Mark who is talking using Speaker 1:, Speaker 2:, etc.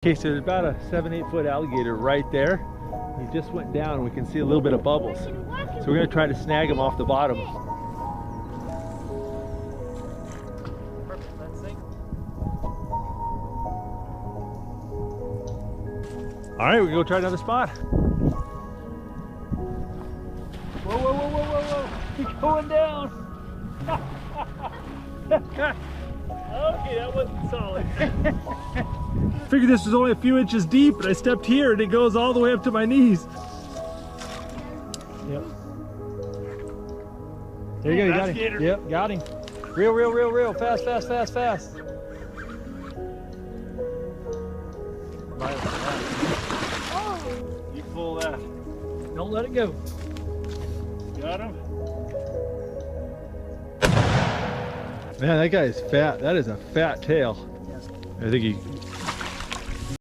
Speaker 1: Okay, so there's about a 7-8 foot alligator right there. He just went down and we can see a little bit of bubbles. So we're gonna try to snag him off the bottom.
Speaker 2: Perfect, let's sink.
Speaker 1: All right, we're gonna go try another spot. Whoa, whoa, whoa, whoa, whoa, whoa. He's going down. Okay, that wasn't solid. Figured this was only a few inches deep, but I stepped here and it goes all the way up to my knees. Yep. There you go, you got him. Yep, got him. Reel, reel, reel, reel. Fast, fast, fast, fast. You pull that. Don't let it go. Got him. Man, that guy is fat. That is a fat tail. I think he